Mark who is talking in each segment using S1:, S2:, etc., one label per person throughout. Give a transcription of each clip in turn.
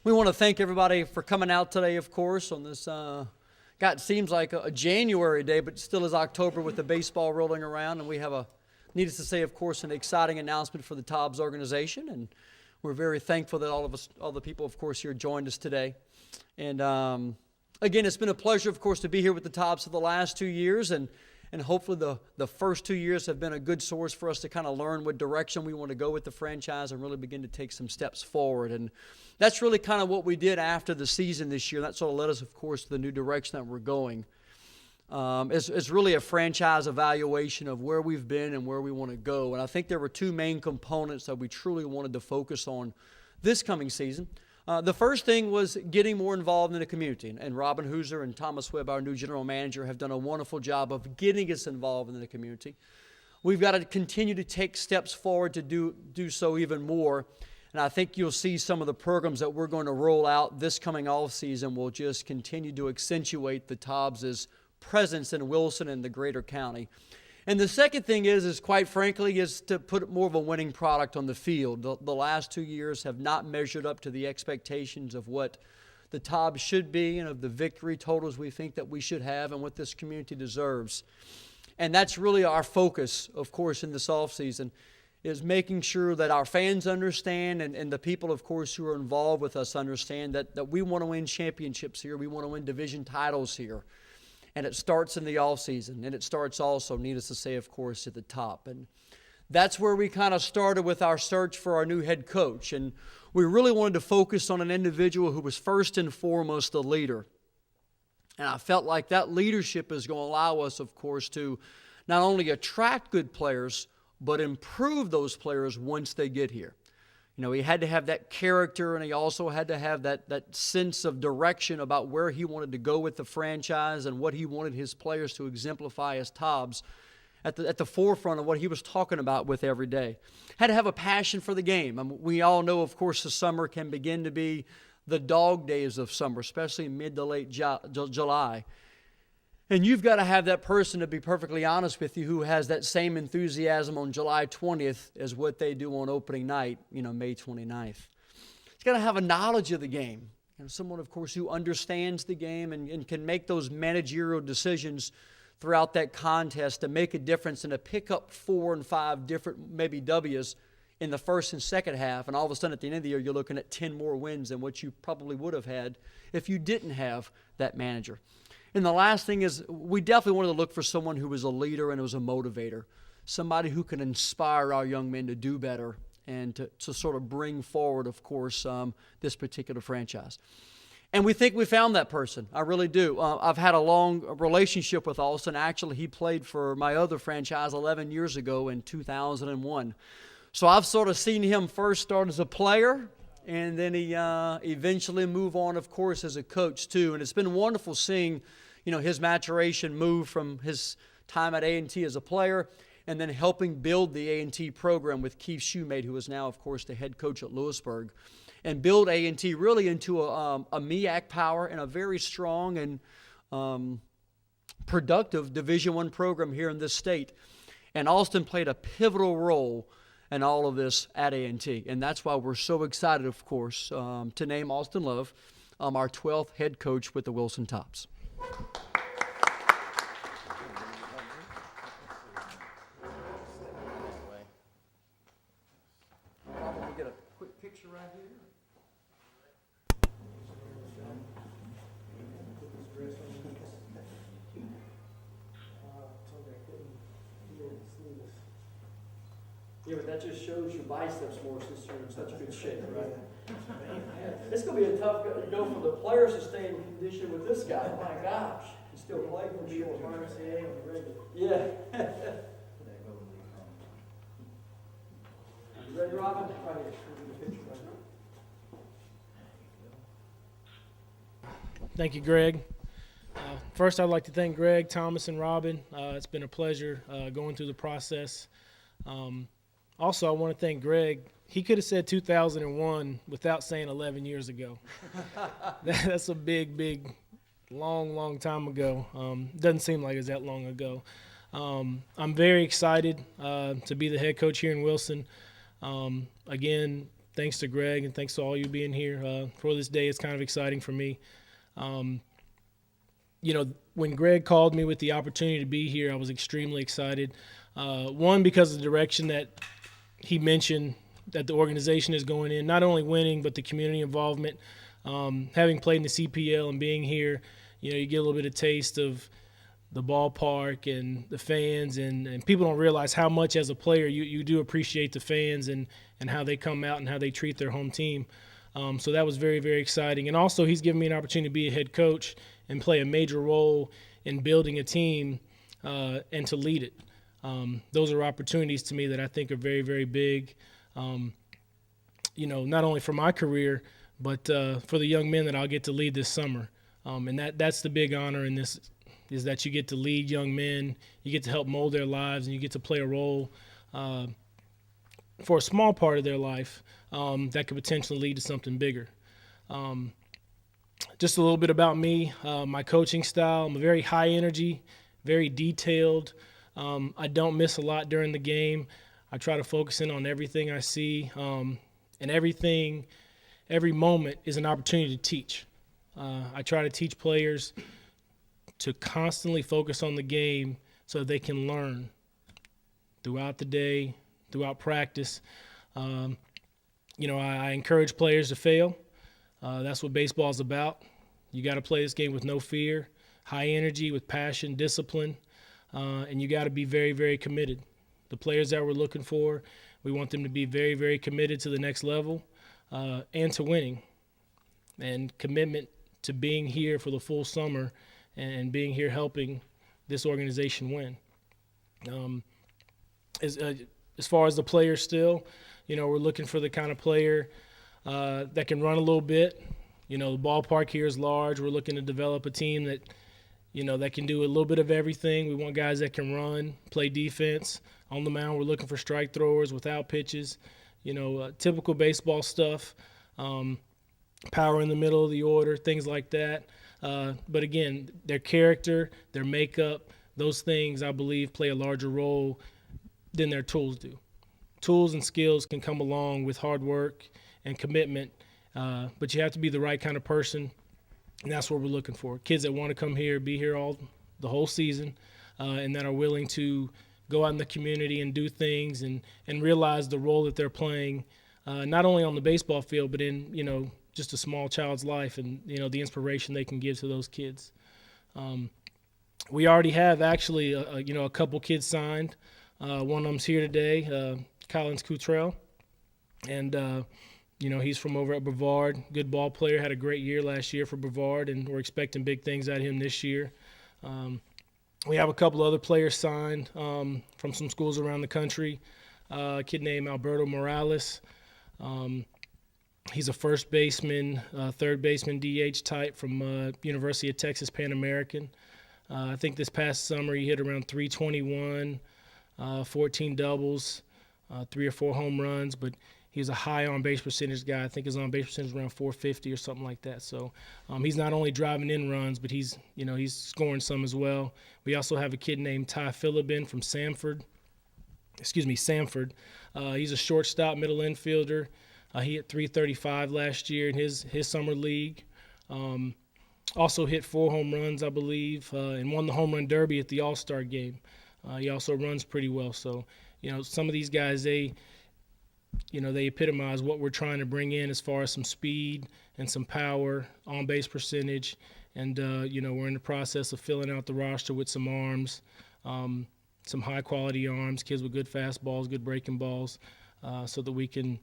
S1: We want to thank everybody for coming out today, of course, on this, it seems like a January day, but still is October with the baseball rolling around. And we have needless to say, of course, an exciting announcement for the TOBS organization. And we're very thankful that all the people, of course, here joined us today. And again, it's been a pleasure, of course, to be here with the TOBS for the last 2 years. And hopefully the first 2 years have been a good source for us to kind of learn what direction we want to go with the franchise and really begin to take some steps forward. And that's really kind of what we did after the season this year. That sort of led us, of course, to the new direction that we're going. It's really a franchise evaluation of where we've been and where we want to go. And I think there were two main components that we truly wanted to focus on this coming season. The first thing was getting more involved in the community. And Robin Hooser and Thomas Webb, our new general manager, have done a wonderful job of getting us involved in the community. We've got to continue to take steps forward to do so even more. And I think you'll see some of the programs that we're going to roll out this coming off season will just continue to accentuate the TOBS' presence in Wilson and the greater county. And the second thing is quite frankly, is to put more of a winning product on the field. The last 2 years have not measured up to the expectations of what the TOBS should be and of the victory totals we think that we should have and what this community deserves. And that's really our focus, of course, in this offseason, is making sure that our fans understand and the people, of course, who are involved with us understand that we want to win championships here. We want to win division titles here. And it starts in the offseason, and it starts also, needless to say, of course, at the top. And that's where we kind of started with our search for our new head coach. And we really wanted to focus on an individual who was first and foremost a leader. And I felt like that leadership is going to allow us, of course, to not only attract good players, but improve those players once they get here. You know, he had to have that character, and he also had to have that sense of direction about where he wanted to go with the franchise and what he wanted his players to exemplify as TOBS at the forefront of what he was talking about with every day. Had to have a passion for the game. I mean, we all know, of course, the summer can begin to be the dog days of summer, especially mid to late July. And you've got to have that person, to be perfectly honest with you, who has that same enthusiasm on July 20th as what they do on opening night, May 29th. He's got to have a knowledge of the game. Someone, of course, who understands the game and can make those managerial decisions throughout that contest to make a difference and to pick up 4 and 5 different maybe W's in the first and second half. And all of a sudden at the end of the year, you're looking at 10 more wins than what you probably would have had if you didn't have that manager. And the last thing is we definitely wanted to look for someone who was a leader and was a motivator, somebody who can inspire our young men to do better and to sort of bring forward, of course, this particular franchise. And we think we found that person. I really do. I've had a long relationship with Austin. Actually, he played for my other franchise 11 years ago in 2001. So I've sort of seen him first start as a player, and then he eventually move on, of course, as a coach too. And it's been wonderful seeing, his maturation move from his time at A&T as a player and then helping build the A&T program with Keith Shoemate, who is now, of course, the head coach at Lewisburg, and build A&T really into a MEAC power and a very strong and productive Division I program here in this state. And Austin played a pivotal role in all of this at A&T. And that's why we're so excited, of course, to name Austin Love our 12th head coach with the Wilson TOBS. Probably get a quick picture right here. Yeah, but that just shows your biceps more since you're in such good shape, right? It's going to be a tough go for the players to stay in condition with this guy. My gosh. He still playing for me. Yeah. You ready, Robin? Right here.
S2: Thank you, Greg. First, I'd like to thank Greg, Thomas, and Robin. It's been a pleasure going through the process. Also, I want to thank Greg. He could have said 2001 without saying 11 years ago. That's a big, long time ago. Doesn't seem like it's that long ago. I'm very excited to be the head coach here in Wilson. Again, thanks to Greg and thanks to all you being here for this day. It's kind of exciting for me. When Greg called me with the opportunity to be here, I was extremely excited. One, because of the direction that he mentioned that the organization is going in, not only winning, but the community involvement. Having played in the CPL and being here, you get a little bit of taste of the ballpark and the fans, and people don't realize how much as a player you do appreciate the fans and how they come out and how they treat their home team. So that was very, very exciting. And also he's given me an opportunity to be a head coach and play a major role in building a team and to lead it. Those are opportunities to me that I think are very, very big, not only for my career, but for the young men that I'll get to lead this summer. And that's the big honor in this, is that you get to lead young men, you get to help mold their lives, and you get to play a role for a small part of their life that could potentially lead to something bigger. Just a little bit about me, my coaching style. I'm a very high energy, very detailed. I don't miss a lot during the game. I try to focus in on everything I see, and every moment is an opportunity to teach. I try to teach players to constantly focus on the game so they can learn throughout the day, throughout practice. I encourage players to fail. That's what baseball is about. You got to play this game with no fear, high energy, with passion, discipline, and you got to be very, very committed. The players that we're looking for, we want them to be very, very committed to the next level and to winning, and commitment to being here for the full summer and being here helping this organization win. As far as the players still, we're looking for the kind of player that can run a little bit. The ballpark here is large. We're looking to develop a team that, that can do a little bit of everything. We want guys that can run, play defense. On the mound, we're looking for strike throwers without pitches, typical baseball stuff, power in the middle of the order, things like that. But again, their character, their makeup, those things I believe play a larger role than their tools do. Tools and skills can come along with hard work and commitment, but you have to be the right kind of person, and that's what we're looking for. Kids that want to come here, be here the whole season, and that are willing to go out in the community and do things and realize the role that they're playing, not only on the baseball field, but in, just a small child's life and, the inspiration they can give to those kids. We already have actually, a couple kids signed. One of them's here today, Collins Cottrell, and he's from over at Brevard. Good ball player, had a great year last year for Brevard, and we're expecting big things out of him this year. We have a couple other players signed from some schools around the country. A kid named Alberto Morales. He's a first baseman, third baseman, DH type from University of Texas Pan American. I think this past summer he hit around 321, 14 doubles, 3 or 4 home runs, but he was a high on-base percentage guy. I think his on-base percentage was around 450 or something like that. So he's not only driving in runs, but he's scoring some as well. We also have a kid named Ty Philibin from Samford. He's a shortstop, middle infielder. He hit 335 last year in his summer league. Also hit 4 home runs, I believe, and won the home run derby at the All-Star game. He also runs pretty well. So, some of these guys, they epitomize what we're trying to bring in as far as some speed and some power, on-base percentage. And, we're in the process of filling out the roster with some arms, some high-quality arms, kids with good fastballs, good breaking balls, so that we can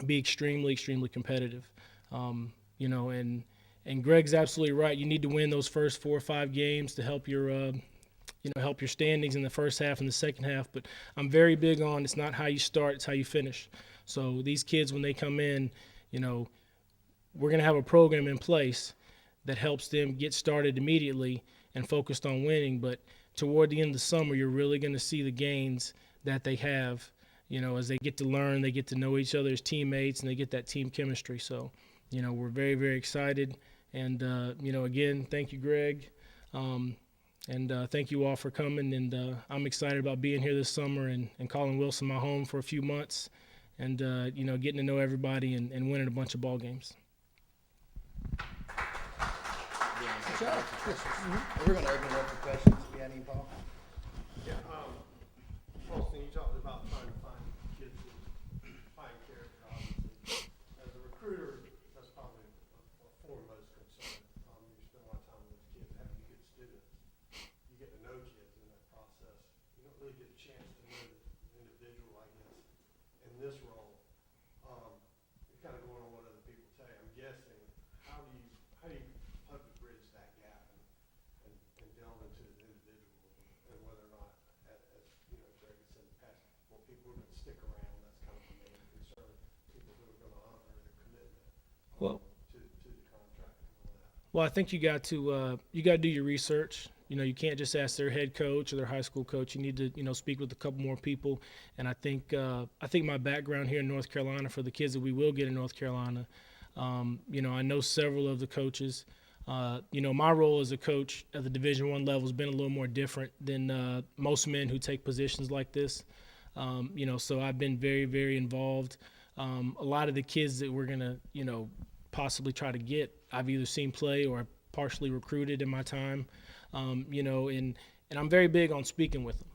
S2: be extremely, extremely competitive. And Greg's absolutely right. You need to win those first 4 or 5 games to help your help your standings in the first half and the second half. But I'm very big on it's not how you start, it's how you finish. So these kids, when they come in, we're going to have a program in place that helps them get started immediately and focused on winning. But toward the end of the summer, you're really going to see the gains that they have, as they get to learn, they get to know each other as teammates, and they get that team chemistry. So, we're very, very excited. And, again, thank you, Greg. And thank you all for coming. And I'm excited about being here this summer and calling Wilson my home for a few months and getting to know everybody and winning a bunch of ball games.
S3: We're going to open it up for questions if you have any, Paul.
S4: Yeah, Paulson, you talked about trying to find kids who find character, obviously. As a recruiter, that's probably a foremost concern. You spend a lot of time with kids, having good students. You get to know kids in that process. You don't really get a chance to know the individual, I guess, in this role. You're kind of going on what other people tell you. I'm guessing, how do you hope to bridge that gap and delve into the individual and whether or not, as Greg has said in the past, well, people are going to stick around. That's kind of the main concern. People who are going to honor their commitment
S2: Well,
S4: to the contract and all that.
S2: Well, I think you got to do your research. You can't just ask their head coach or their high school coach. You need to speak with a couple more people. And I think my background here in North Carolina, for the kids that we will get in North Carolina, I know several of the coaches. My role as a coach at the Division I level has been a little more different than most men who take positions like this. So I've been very, very involved. A lot of the kids that we're gonna possibly try to get, I've either seen play or partially recruited in my time, and I'm very big on speaking with them.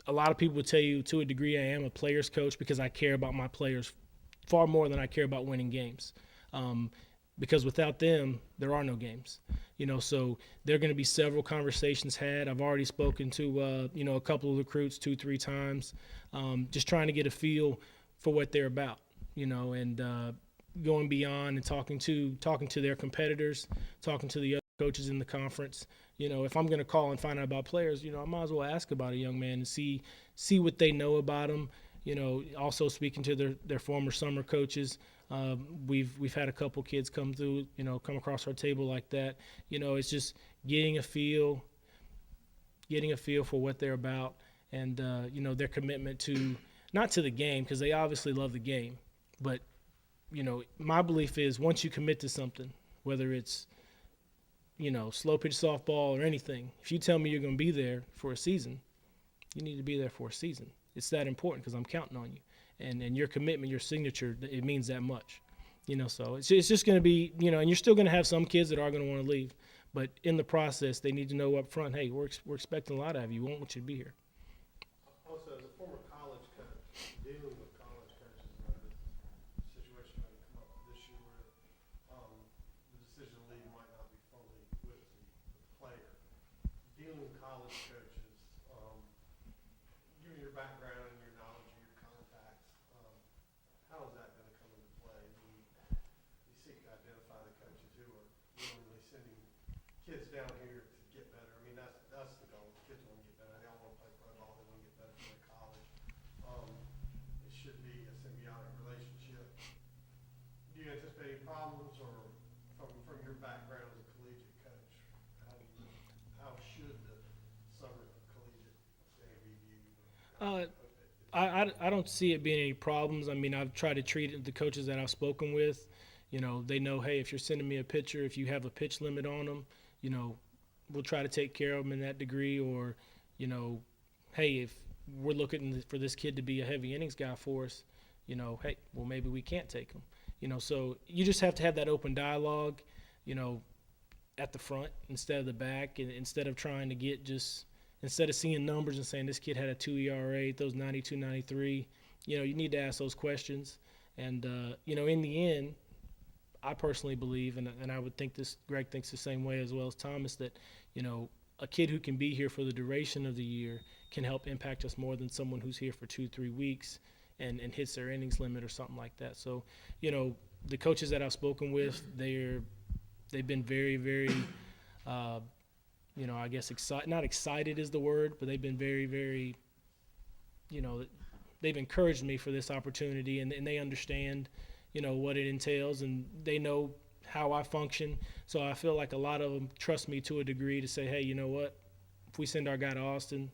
S2: A lot of people would tell you, to a degree, I am a player's coach because I care about my players far more than I care about winning games. Because without them, there are no games. So there are going to be several conversations had. I've already spoken to a couple of recruits 2-3 times, just trying to get a feel for what they're about. And going beyond and talking to their competitors, talking to the other coaches in the conference. If I'm going to call and find out about players, I might as well ask about a young man and see what they know about him. Also speaking to their former summer coaches. We've had a couple kids come through, come across our table like that. It's just getting a feel for what they're about, and their commitment to, not to the game, because they obviously love the game, but my belief is once you commit to something, whether it's slow pitch softball or anything, if you tell me you're going to be there for a season, you need to be there for a season. It's that important because I'm counting on you, and your commitment, your signature, it means that much. So it's just going to be, and you're still going to have some kids that are going to want to leave, but in the process, they need to know up front, hey, we're expecting a lot of you. We want you to be here.
S4: Also, as a former college coach, dealing with college coaches, the situation might come up this year where the decision to leave might not be fully with the player. Dealing with college coaches, given your background and your knowledge and your contacts, how is that going to come into play? You seek to identify the coaches who are willingly sending kids down here to get better. I mean, that's the goal. Kids want to get better. They all want to play pro ball. They want to get better for their college. It should be a symbiotic relationship. Do you anticipate any problems, or from your background as a collegiate coach, how should the summer collegiate thing be viewed?
S2: I don't see it being any problems. I mean, I've tried to treat the coaches that I've spoken with, they know, hey, if you're sending me a pitcher, if you have a pitch limit on them, we'll try to take care of them in that degree. Or, hey, if we're looking for this kid to be a heavy innings guy for us, hey, well, maybe we can't take him. So you just have to have that open dialogue, at the front instead of the back, and instead of trying to get instead of seeing numbers and saying this kid had a 2 ERA, those 92, 93, you need to ask those questions. And, in the end, I personally believe, and I would think Greg thinks the same way as well as Thomas, that, a kid who can be here for the duration of the year can help impact us more than someone who's here for 2-3 weeks and hits their innings limit or something like that. So, the coaches that I've spoken with, they've been very, very, I guess not excited is the word, but they've been very, very, they've encouraged me for this opportunity, and they understand, what it entails, and they know how I function. So I feel like a lot of them trust me to a degree to say, hey, you know what? If we send our guy to Austin,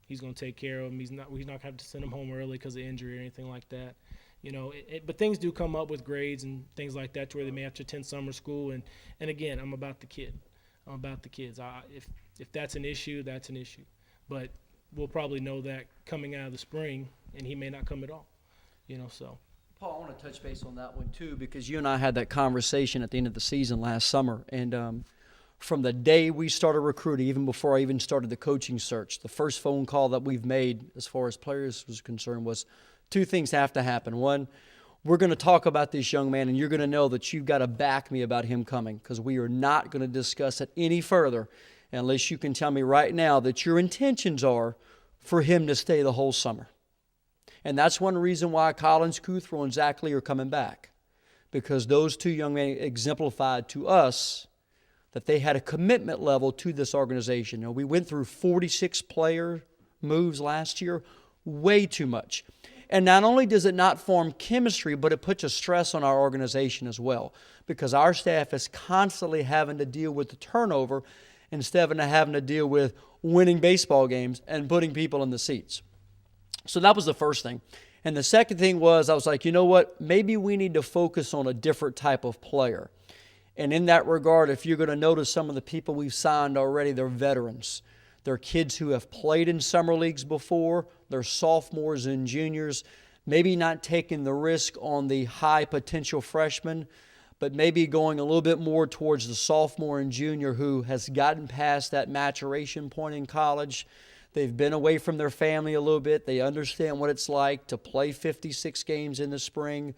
S2: he's going to take care of him. We're not going to have to send him home early because of injury or anything like that. But things do come up with grades and things like that to where they may have to attend summer school. And again, I'm about the kid. I'm about the kids. If that's an issue, that's an issue. But we'll probably know that coming out of the spring, and he may not come at all. So.
S1: Paul, I want to touch base on that one too, because you and I had that conversation at the end of the season last summer. And from the day we started recruiting, even before I even started the coaching search, the first phone call that we've made as far as players was concerned was two things have to happen. One, we're going to talk about this young man, and you're going to know that you've got to back me about him coming, because we are not going to discuss it any further unless you can tell me right now that your intentions are for him to stay the whole summer. And that's one reason why Collins, Cuthro, and Zach Lee are coming back, because those two young men exemplified to us that they had a commitment level to this organization. You know, we went through 46 player moves last year, way too much. And not only does it not form chemistry, but it puts a stress on our organization as well, because our staff is constantly having to deal with the turnover instead of having to deal with winning baseball games and putting people in the seats. So that was the first thing. And the second thing was, I was like, you know what? Maybe we need to focus on a different type of player. And in that regard, if you're going to notice some of the people we've signed already, they're veterans. They're kids who have played in summer leagues before. They're sophomores and juniors, maybe not taking the risk on the high potential freshmen, but maybe going a little bit more towards the sophomore and junior who has gotten past that maturation point in college. They've been away from their family a little bit. They understand what it's like to play 56 games in the spring,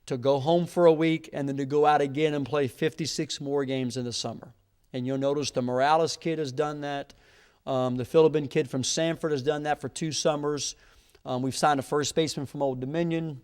S1: to go home for a week, and then to go out again and play 56 more games in the summer. And you'll notice the Morales kid has done that. The Philippine kid from Sanford has done that for 2 summers. We've signed a first baseman from Old Dominion,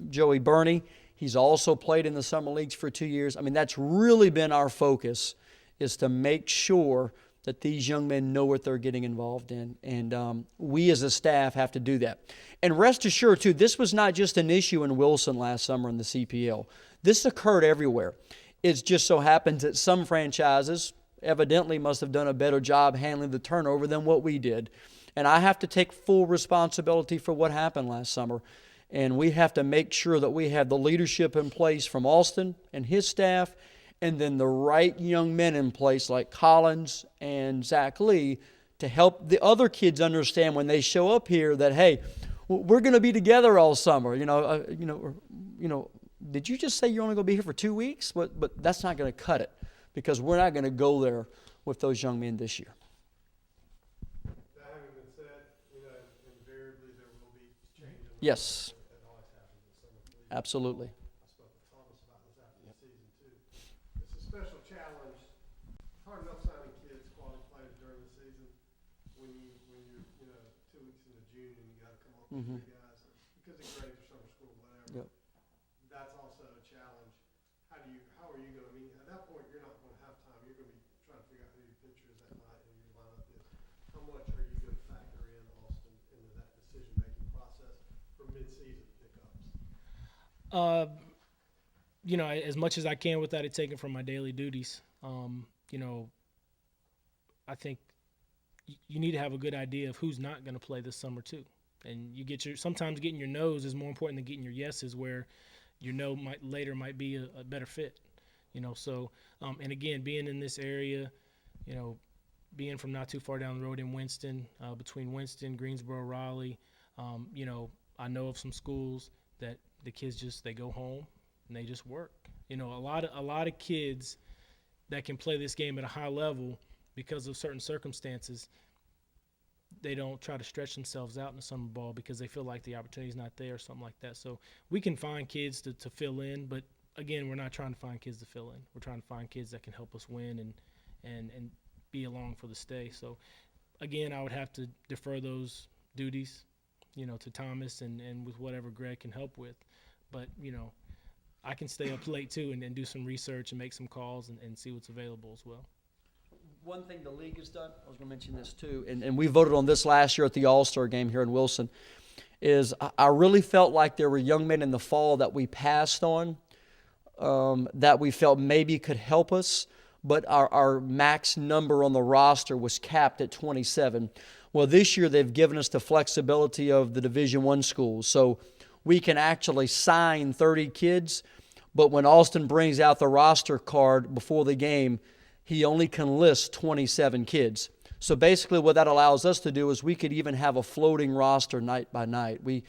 S1: Joey Burney. He's also played in the summer leagues for 2 years. I mean, that's really been our focus, is to make sure that these young men know what they're getting involved in. And we as a staff have to do that. And rest assured, too, this was not just an issue in Wilson last summer in the CPL. This occurred everywhere. It just so happens that some franchises evidently must have done a better job handling the turnover than what we did. And I have to take full responsibility for what happened last summer. And we have to make sure that we have the leadership in place from Alston and his staff, and then the right young men in place like Collins and Zach Lee to help the other kids understand when they show up here that, hey, we're going to be together all summer. Did you just say you're only going to be here for 2 weeks? But that's not going to cut it, because we're not going to go there with those young men this year.
S4: That having been said, invariably there will be changes.
S1: Yes,
S4: That always happens in summer league.
S1: absolutely.
S4: I spoke with Thomas about this after the season too. It's a special challenge. It's hard enough signing kids, quality players during the season when you're 2 weeks into June and you got to come up with big guys because of grades or summer school, whatever.
S1: Yep.
S4: That's also a challenge. How are you going to, at that point you're not going to have time. You're going to be trying to figure out who your pitcher is that night and your lineup is. How much are you going to factor in, Austin, into that decision-making process for mid-season pickups?
S2: As much as I can without it taken from my daily duties. I think you need to have a good idea of who's not going to play this summer too. And sometimes getting your no's is more important than getting your yeses, where your no might be a better fit. And again, being in this area, being from not too far down the road in Winston, between Winston, Greensboro, Raleigh, I know of some schools that the kids they go home and they just work. A lot of kids that can play this game at a high level, because of certain circumstances, they don't try to stretch themselves out in the summer ball because they feel like the opportunity's not there or something like that. So we can find kids to fill in, but again, we're not trying to find kids to fill in. We're trying to find kids that can help us win and be along for the stay. So again, I would have to defer those duties, to Thomas and with whatever Greg can help with. But, I can stay up late too and do some research and make some calls and see what's available as well.
S1: One thing the league has done, I was going to mention this too, and we voted on this last year at the All-Star game here in Wilson, is I really felt like there were young men in the fall that we passed on, that we felt maybe could help us, but our max number on the roster was capped at 27. Well, this year they've given us the flexibility of the Division I schools, so we can actually sign 30 kids, but when Austin brings out the roster card before the game, he only can list 27 kids. So basically what that allows us to do is we could even have a floating roster night by night. We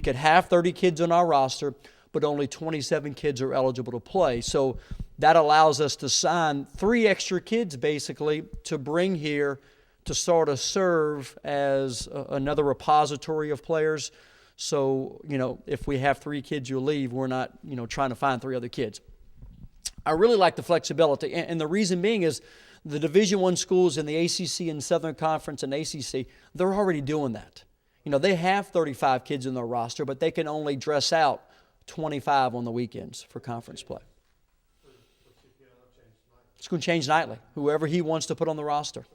S1: could have 30 kids on our roster, but only 27 kids are eligible to play. So that allows us to sign 3 extra kids basically to bring here to sort of serve as another repository of players. So, if we have 3 kids you leave, we're not, trying to find 3 other kids. I really like the flexibility. And the reason being is the Division I schools in the ACC and Southern Conference and ACC, they're already doing that. They have 35 kids in their roster, but they can only dress out 25 on the weekends for conference play. It's going to change nightly, whoever he wants to put on the roster.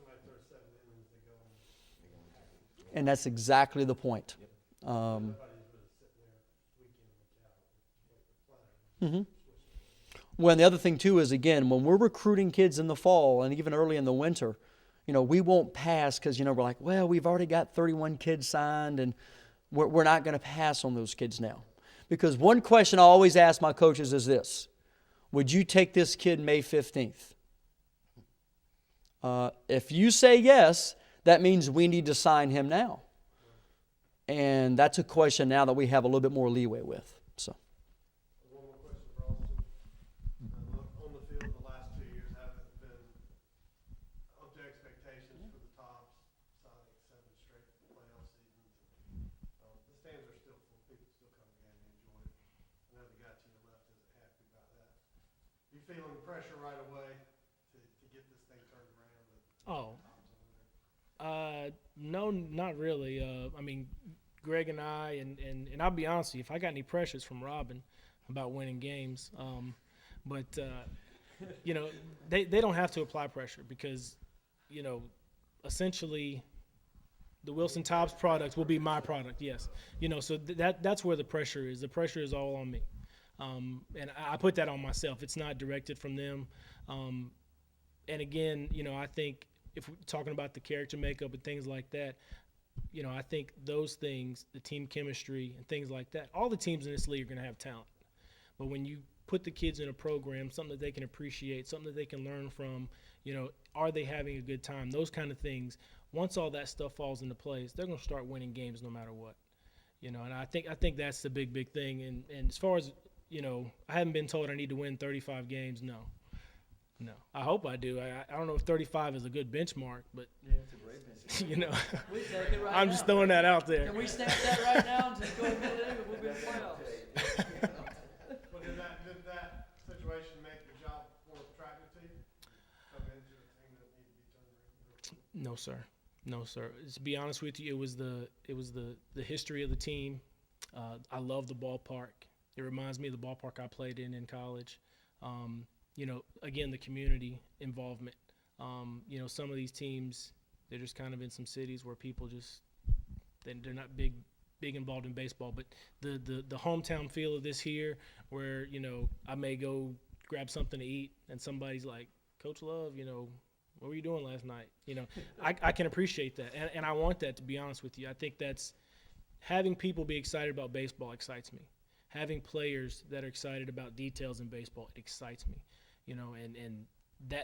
S1: And that's exactly the point. Well, and the other thing, too, is, again, when we're recruiting kids in the fall and even early in the winter, we won't pass because, we're like, well, we've already got 31 kids signed, and we're not going to pass on those kids now. Because one question I always ask my coaches is this: would you take this kid May 15th? If you say yes, that means we need to sign him now. And that's a question now that we have a little bit more leeway with. So.
S4: One more question for Austin. On the field, the last 2 years haven't been up to expectations for the TOBS, signing 7 straight playoff seasons. The stands are still full. People still come again and enjoy it. I know the guy to your left isn't happy about that. You feeling the pressure right away to get this thing turned around?
S2: No, not really. I mean, Greg and I, and I'll be honest with you, if I got any pressures from Robin about winning games, but they don't have to apply pressure because, essentially the Wilson TOBS products will be my product, yes. So that's where the pressure is. The pressure is all on me. And I put that on myself. It's not directed from them. And again, I think if we're talking about the character makeup and things like that, I think those things, the team chemistry and things like that, all the teams in this league are going to have talent. But when you put the kids in a program, something that they can appreciate, something that they can learn from, are they having a good time, those kind of things, once all that stuff falls into place, they're going to start winning games no matter what. And I think that's the big thing. And as far as, I haven't been told I need to win 35 games, no. I hope I do. I don't know if 35 is a good benchmark, but
S3: It's a great benchmark.
S1: We take it right
S2: I'm
S1: now.
S2: just throwing that out there.
S1: Can we stamp that right now and just go ahead and we'll be in the playoffs?
S4: Well, did that situation make the job more attractive to you? Come into a team that needed to be turned around?
S2: No, sir. To be honest with you, it was the history of the team. I love the ballpark. It reminds me of the ballpark I played in college. Again, the community involvement. Some of these teams, they're just kind of in some cities where people they're not big involved in baseball. But the hometown feel of this here, where I may go grab something to eat and somebody's like, Coach Love, what were you doing last night? I can appreciate that, and I want that, to be honest with you. I think that's having people be excited about baseball excites me. Having players that are excited about details in baseball, it excites me. And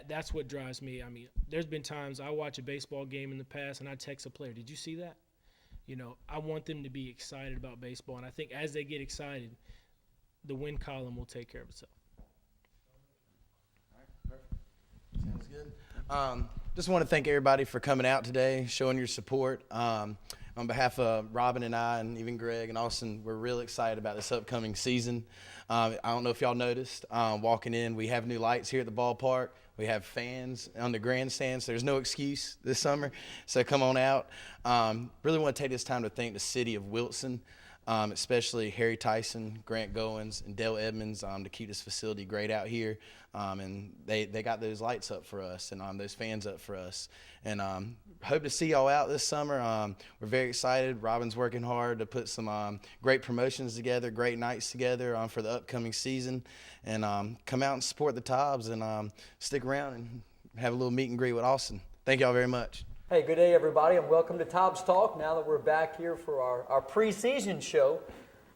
S2: that's what drives me. I mean, there's been times I watch a baseball game in the past and I text a player, did you see that? I want them to be excited about baseball. And I think as they get excited, the win column will take care of itself.
S3: All right, perfect. Sounds good. Just want to thank everybody for coming out today, showing your support. On behalf of Robin and I, and even Greg and Austin, we're really excited about this upcoming season. I don't know if y'all noticed, walking in, we have new lights here at the ballpark. We have fans on the grandstands. There's no excuse this summer, so come on out. Really want to take this time to thank the city of Wilson, especially Harry Tyson, Grant Goins, and Dale Edmonds to keep this facility great out here. And they got those lights up for us and those fans up for us. And hope to see y'all out this summer. We're very excited. Robin's working hard to put some great promotions together, great nights together for the upcoming season. And come out and support the TOBS and stick around and have a little meet and greet with Austin. Thank y'all very much.
S1: Hey, good day, everybody, and welcome to TOBS Talk. Now that we're back here for our preseason show,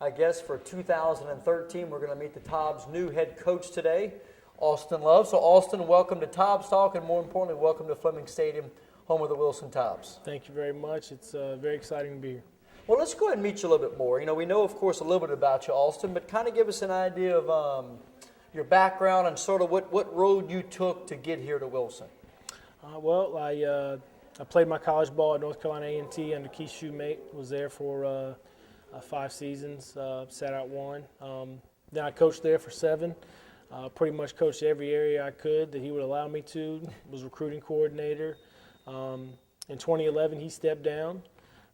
S1: I guess for 2013, we're going to meet the TOBS' new head coach today, Austin Love. So, Austin, welcome to TOBS Talk, and more importantly, welcome to Fleming Stadium home of the Wilson TOBS.
S2: Thank you very much. It's very exciting to be here.
S1: Well, let's go ahead and meet you a little bit more. You know, we know, of course, a little bit about you, Alston, but kind of give us an idea of your background and sort of what road you took to get here to Wilson.
S2: I played my college ball at North Carolina A&T under Keith Shoemate. Was there for 5 seasons, sat out 1. Then I coached there for 7. Pretty much coached every area I could that he would allow me to. Was recruiting coordinator. In 2011, he stepped down.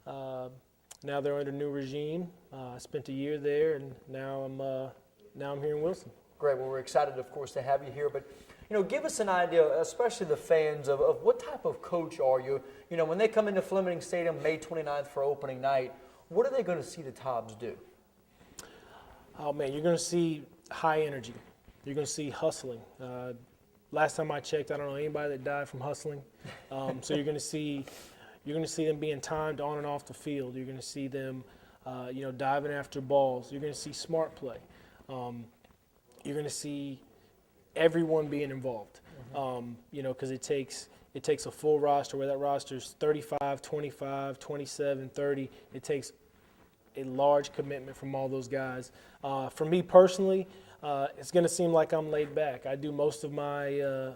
S2: Now they're under new regime. I spent a year there, and now I'm here in Wilson.
S1: Great. Well, we're excited, of course, to have you here. But, you know, give us an idea, especially the fans, of what type of coach are you? You know, when they come into Fleming Stadium May 29th for opening night, what are they going to see the TOBS do?
S2: Oh, man, you're going to see high energy. You're going to see hustling. Last time I checked, I don't know anybody that died from hustling. So you're going to see them being timed on and off the field. You're going to see them, diving after balls. You're going to see smart play. You're going to see everyone being involved. Because it takes a full roster, where that roster is 35, 25, 27, 30. It takes a large commitment from all those guys. For me personally, it's going to seem like I'm laid back. I do most of my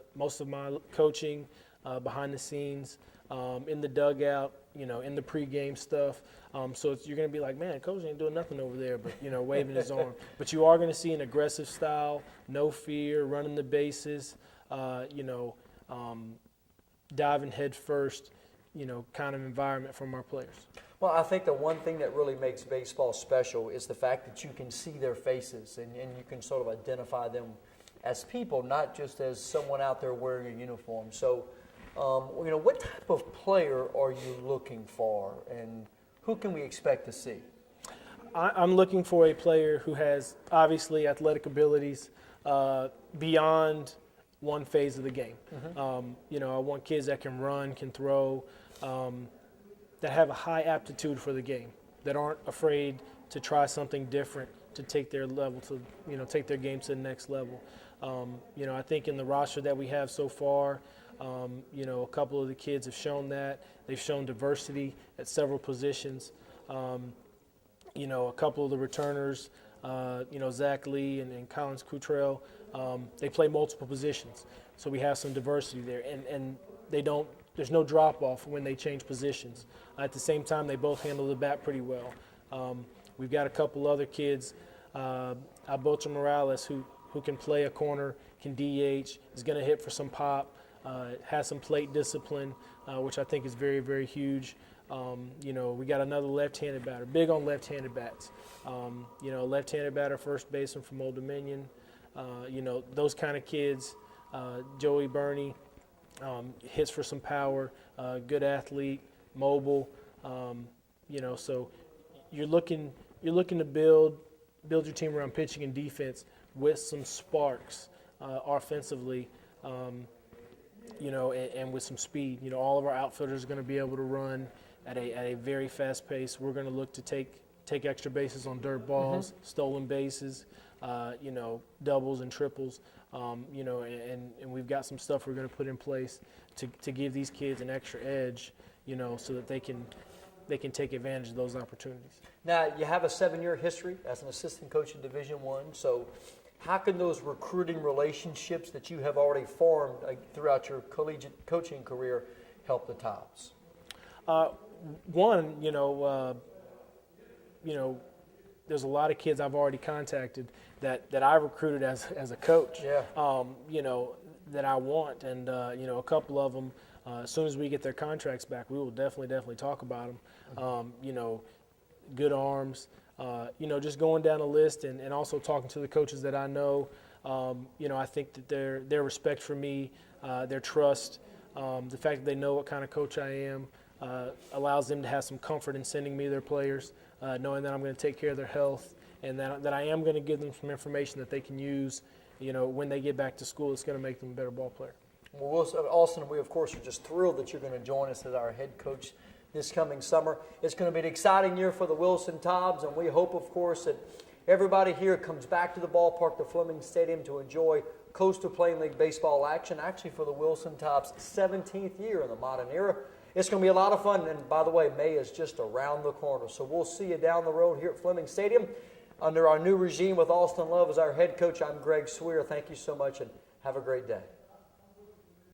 S2: coaching behind the scenes, in the dugout, in the pregame stuff. So you're going to be like, man, coach ain't doing nothing over there, but waving his arm. But you are going to see an aggressive style, no fear, running the bases, diving head first, kind of environment from our players.
S1: Well, I think the one thing that really makes baseball special is the fact that you can see their faces and you can sort of identify them as people, not just as someone out there wearing a uniform. So, what type of player are you looking for, and who can we expect to see?
S2: I'm looking for a player who has, obviously, athletic abilities beyond one phase of the game. I want kids that can run, can throw, that have a high aptitude for the game, that aren't afraid to try something different to take their level to, take their game to the next level. I think in the roster that we have so far, a couple of the kids have shown that. They've shown diversity at several positions. A couple of the returners, Zach Lee and Collins Cottrell, they play multiple positions. So we have some diversity there. And there's no drop-off when they change positions. At the same time, they both handle the bat pretty well. We've got a couple other kids, Alberto Morales, who can play a corner, can DH, is going to hit for some pop, has some plate discipline, which I think is very, very huge. We got another left-handed batter, big on left-handed bats. Left-handed batter, first baseman from Old Dominion. Those kind of kids, Joey Burney, hits for some power, good athlete, mobile. So you're looking to build your team around pitching and defense with some sparks offensively, and with some speed. All of our outfielders are going to be able to run at a very fast pace. We're going to look to take extra bases on dirt balls, stolen bases, doubles and triples. And we've got some stuff we're going to put in place to give these kids an extra edge, so that they can take advantage of those opportunities.
S1: Now, you have a 7-year history as an assistant coach in Division I, so how can those recruiting relationships that you have already formed throughout your collegiate coaching career help the TOBS?
S2: There's a lot of kids I've already contacted that I recruited as a coach, that I want. And, a couple of them, as soon as we get their contracts back, we will definitely talk about them. Good arms, just going down the list and also talking to the coaches that I know. I think that their respect for me, their trust, the fact that they know what kind of coach I am, allows them to have some comfort in sending me their players, knowing that I'm going to take care of their health and that I am going to give them some information that they can use, when they get back to school. It's going to make them a better ball player.
S1: Well, Alston, we, of course, are just thrilled that you're going to join us as our head coach this coming summer. It's going to be an exciting year for the Wilson TOBS, and we hope, of course, that everybody here comes back to the ballpark, the Fleming Stadium, to enjoy Coastal Plain League baseball action, actually for the Wilson TOBS 17th year in the modern era. It's going to be a lot of fun, and by the way, May is just around the corner, so we'll see you down the road here at Fleming Stadium under our new regime with Austin Love as our head coach. I'm Greg Swear. Thank you so much, and have a great day.